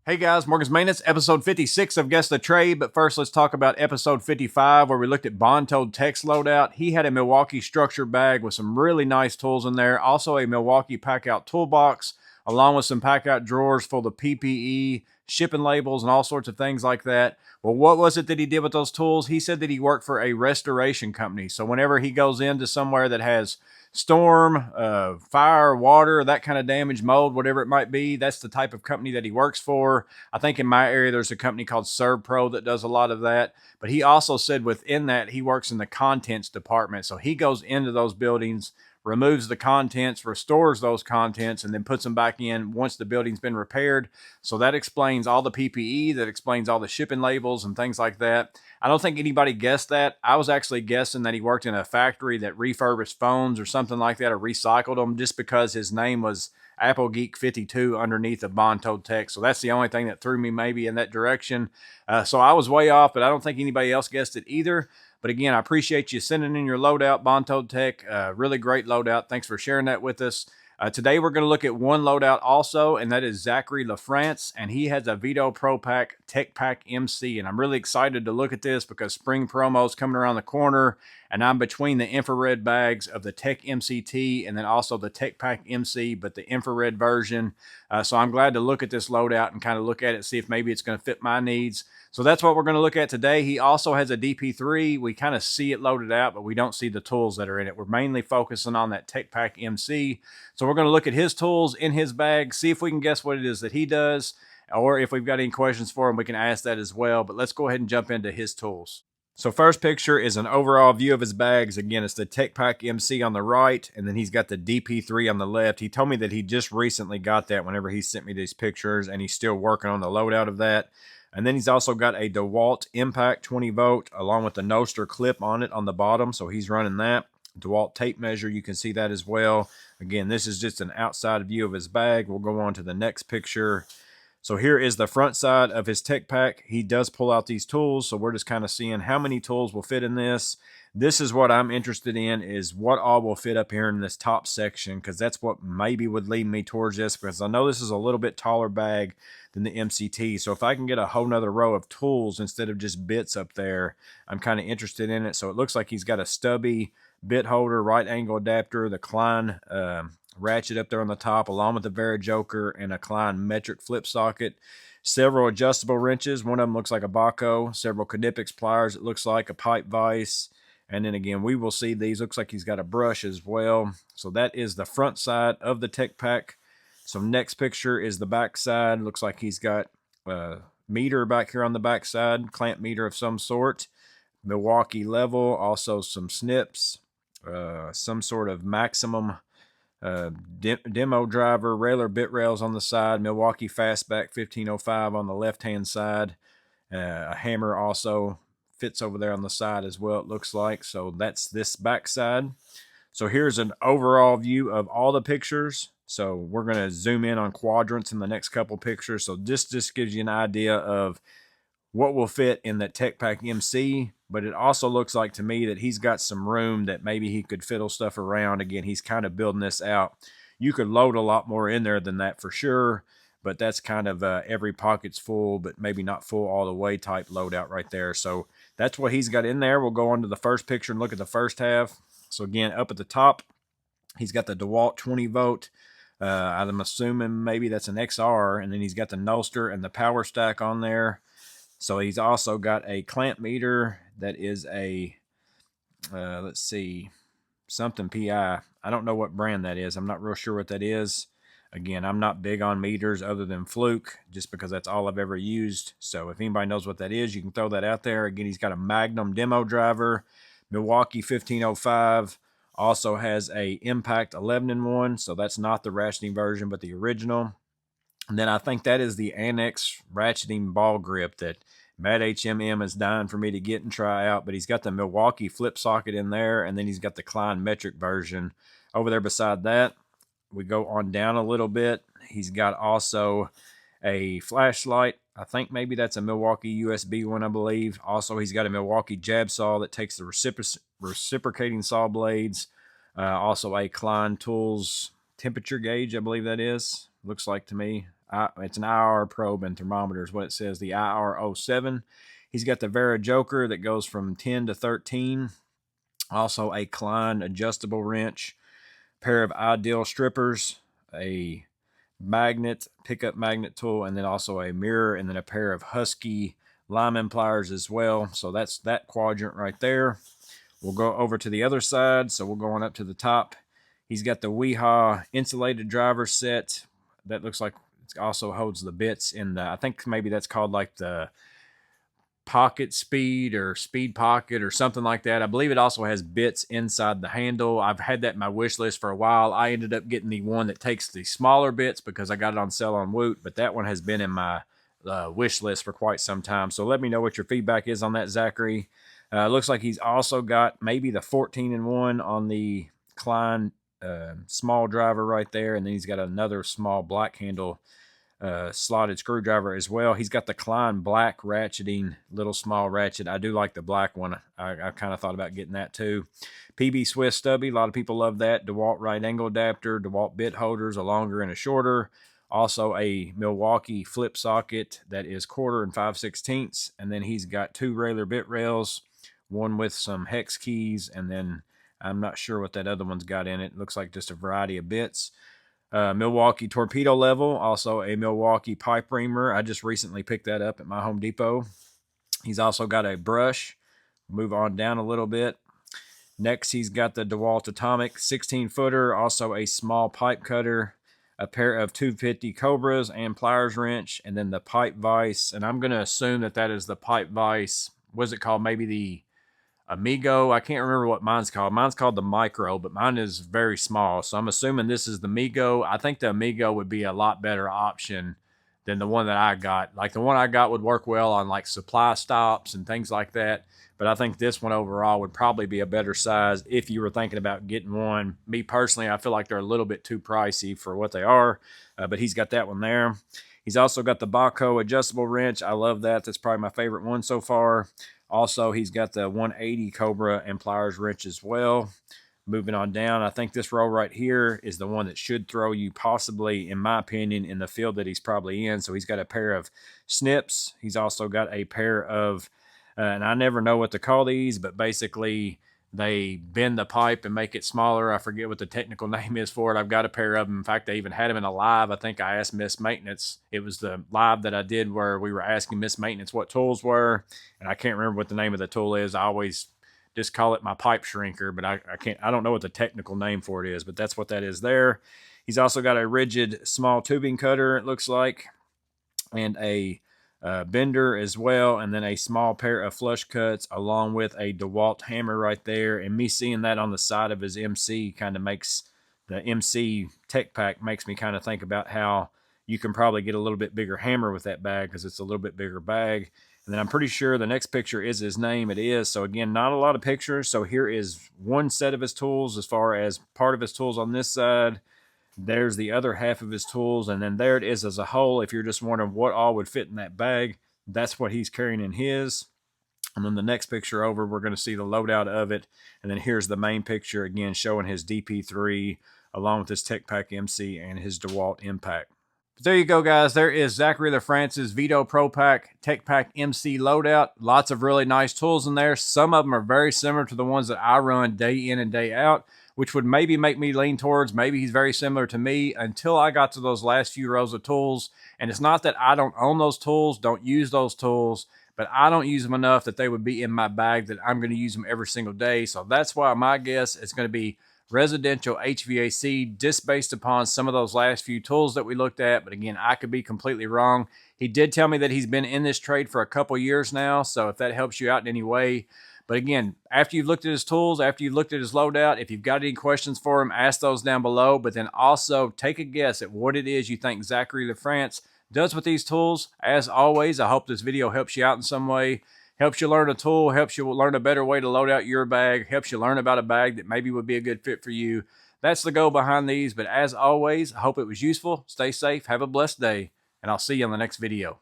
Hey guys, Morgan's Maintenance, episode 56 of Guess the Trade. But first, let's talk about episode 55, where we looked at Bontold Tech's loadout. He had a Milwaukee structure bag with some really nice tools in there. Also, a Milwaukee pack-out toolbox, along with some pack-out drawers full of PPE, shipping labels, and all sorts of things like that. Well, what was it that he did with those tools? He said that he worked for a restoration company. So whenever he goes into somewhere that has storm, fire, water, that kind of damage, mold, whatever it might be, that's the type of company that he works for. I think in my area there's a company called ServPro that does a lot of that. But he also said within that he works in the contents department. So he goes into those buildings, removes the contents, restores those contents, and then puts them back in once the building's been repaired. So that explains all the PPE, that explains all the shipping labels and things like that. I don't think anybody guessed that. I was actually guessing that he worked in a factory that refurbished phones or something like that, or recycled them, just because his name was Apple Geek 52 underneath of Bontold Tech. So that's the only thing that threw me maybe in that direction. So I was way off, but I don't think anybody else guessed it either. But again, I appreciate you sending in your loadout, Bontold Tech. Really great loadout. Thanks for sharing that with us. Today we're going to look at one loadout also, and that is Zachary LaFrance, and he has a Vito Pro Pack Tech Pack MC, and I'm really excited to look at this because spring promo is coming around the corner, and I'm between the infrared bags of the Tech MCT and then also the Tech Pack MC, but the infrared version. So I'm glad to look at this loadout and kind of look at it, see if maybe it's going to fit my needs. So that's what we're going to look at today. He also has a DP3. We kind of see it loaded out, but we don't see the tools that are in it. We're mainly focusing on that Tech Pack MC. So we're going to look at his tools in his bag, see if we can guess what it is that he does, or if we've got any questions for him, we can ask that as well. But let's go ahead and jump into his tools. So first picture is an overall view of his bags. Again, it's the Tech Pack MC on the right, and then he's got the DP3 on the left. He told me that he just recently got that whenever he sent me these pictures, and he's still working on the loadout of that. And then he's also got a DeWalt Impact 20 volt along with the Noster clip on it on the bottom. So he's running that. DeWalt tape measure, you can see that as well. Again, this is just an outside view of his bag. We'll go on to the next picture. So here is the front side of his Tech Pack. He does pull out these tools, so we're just kind of seeing how many tools will fit in this. This is what I'm interested in, is what all will fit up here in this top section, because that's what maybe would lead me towards this, because I know this is a little bit taller bag than the MCT. So if I can get a whole nother row of tools instead of just bits up there, I'm kind of interested in it. So it looks like he's got a stubby bit holder, right angle adapter, the Klein ratchet up there on the top, along with the Varijoker and a Klein metric flip socket, several adjustable wrenches. One of them looks like a Baco, several Knipex pliers. It looks like a pipe vise. And then again, we will see these. Looks like he's got a brush as well. So that is the front side of the Tech Pack. So next picture is the back side. Looks like he's got a meter back here on the back side, clamp meter of some sort. Milwaukee level, also some snips, some sort of maximum demo driver, railer bit rails on the side, Milwaukee Fastback 1505 on the left-hand side. A hammer also fits over there on the side as well, it looks like. So that's this back side. So here's an overall view of all the pictures. So we're going to zoom in on quadrants in the next couple pictures. So this just gives you an idea of what will fit in that Tech Pack MC, but it also looks like to me that he's got some room that maybe he could fiddle stuff around. Again, he's kind of building this out. You could load a lot more in there than that for sure, but that's kind of every pocket's full, but maybe not full all the way type loadout right there. So that's what he's got in there. We'll go on to the first picture and look at the first half. So again, up at the top, he's got the DeWalt 20 volt. I'm assuming maybe that's an XR, and then he's got the Noster and the power stack on there. So he's also got a clamp meter that is a, let's see, something PI. I don't know what brand that is. I'm not real sure what that is. Again, I'm not big on meters other than Fluke, just because that's all I've ever used. So if anybody knows what that is, you can throw that out there. Again, he's got a Magnum demo driver, Milwaukee 1505. Also has a Impact 11-in-1. So that's not the ratcheting version, but the original. And then I think that is the Annex ratcheting ball grip that Matt HMM is dying for me to get and try out. But he's got the Milwaukee flip socket in there, and then he's got the Klein metric version over there beside that. We go on down a little bit. He's got also a flashlight. I think maybe that's a Milwaukee USB one, I believe. Also, he's got a Milwaukee jab saw that takes the reciprocating saw blades. Also a Klein Tools temperature gauge, I believe that is. Looks like to me. It's an IR probe and thermometer is what it says, the IR07. He's got the Vera Joker that goes from 10 to 13. Also a Klein adjustable wrench, pair of Ideal strippers, a pickup magnet tool, and then also a mirror, and then a pair of Husky lineman pliers as well. So that's that quadrant right there. We'll go over to the other side. So we'll go on up to the top. He's got the Weehaw insulated driver set. That looks like it also holds the bits in the, I think maybe that's called like the pocket speed or speed pocket or something like that. I believe it also has bits inside the handle. I've had that in my wish list for a while. I ended up getting the one that takes the smaller bits because I got it on sale on Woot, but that one has been in my wish list for quite some time. So let me know what your feedback is on that, Zachary. Looks like he's also got maybe the 14-in-1 on the Klein small driver right there, and then he's got another small black handle slotted screwdriver as well. He's got the Klein black ratcheting little small ratchet. I do like the black one. I kind of thought about getting that too. PB Swiss stubby. A lot of people love that. DeWalt right angle adapter. DeWalt bit holders, a longer and a shorter. Also a Milwaukee flip socket that is 1/4 and 5/16. And then he's got 2 regular bit rails, one with some hex keys, and then I'm not sure what that other one's got in it. It looks like just a variety of bits. Milwaukee torpedo level, also a Milwaukee pipe reamer. I just recently picked that up at my Home Depot. He's also got a brush. Move on down a little bit. Next, he's got the DeWalt Atomic 16-footer, also a small pipe cutter, a pair of 250 Cobras and pliers wrench, and then the pipe vise. And I'm going to assume that that is the pipe vise. What's it called? Maybe the Amigo. I can't remember what mine's called. Mine's called the Micro, but mine is very small. So I'm assuming this is the Amigo. I think the Amigo would be a lot better option than the one that I got. Like the one I got would work well on like supply stops and things like that. But I think this one overall would probably be a better size if you were thinking about getting one. Me personally, I feel like they're a little bit too pricey for what they are, but he's got that one there. He's also got the Baco adjustable wrench. I love that. That's probably my favorite one so far. Also, he's got the 180 Cobra and pliers wrench as well. Moving on down, I think this row right here is the one that should throw you possibly, in my opinion, in the field that he's probably in. So he's got a pair of snips. He's also got a pair of, and I never know what to call these, but basically they bend the pipe and make it smaller. I forget what the technical name is for it. I've got a pair of them. In fact, they even had them in a live. I think I asked Miss Maintenance. It was the live that I did where we were asking Miss Maintenance what tools were, and I can't remember what the name of the tool is. I always just call it my pipe shrinker, but I don't know what the technical name for it is, but that's what that is there. He's also got a rigid small tubing cutter, it looks like, and a bender as well, and then a small pair of flush cuts along with a DeWalt hammer right there. And me seeing that on the side of his MC kind of makes the MC Tech Pack makes me kind of think about how you can probably get a little bit bigger hammer with that bag because it's a little bit bigger bag. And then I'm pretty sure the next picture is his name. It is. So again, not a lot of pictures. So here is one set of his tools as far as part of his tools on this side. There's the other half of his tools, and then there it is as a whole. If you're just wondering what all would fit in that bag, that's what he's carrying in his. And then the next picture over, we're going to see the loadout of it. And then here's the main picture, again, showing his DP3, along with his Tech Pack MC and his DeWalt Impact. But there you go, guys. There is Zachary LaFrance's Vito Pro Pack Tech Pack MC loadout. Lots of really nice tools in there. Some of them are very similar to the ones that I run day in and day out, which would maybe make me lean towards maybe he's very similar to me until I got to those last few rows of tools. And it's not that I don't own those tools, don't use those tools, but I don't use them enough that they would be in my bag that I'm going to use them every single day. So that's why my guess is going to be residential HVAC, just based upon some of those last few tools that we looked at. But again, I could be completely wrong. He did tell me that he's been in this trade for a couple years now. So if that helps you out in any way. But again, after you've looked at his tools, after you've looked at his loadout, if you've got any questions for him, ask those down below. But then also take a guess at what it is you think Zachary LaFrance does with these tools. As always, I hope this video helps you out in some way. Helps you learn a tool, helps you learn a better way to load out your bag, helps you learn about a bag that maybe would be a good fit for you. That's the goal behind these. But as always, I hope it was useful. Stay safe, have a blessed day, and I'll see you on the next video.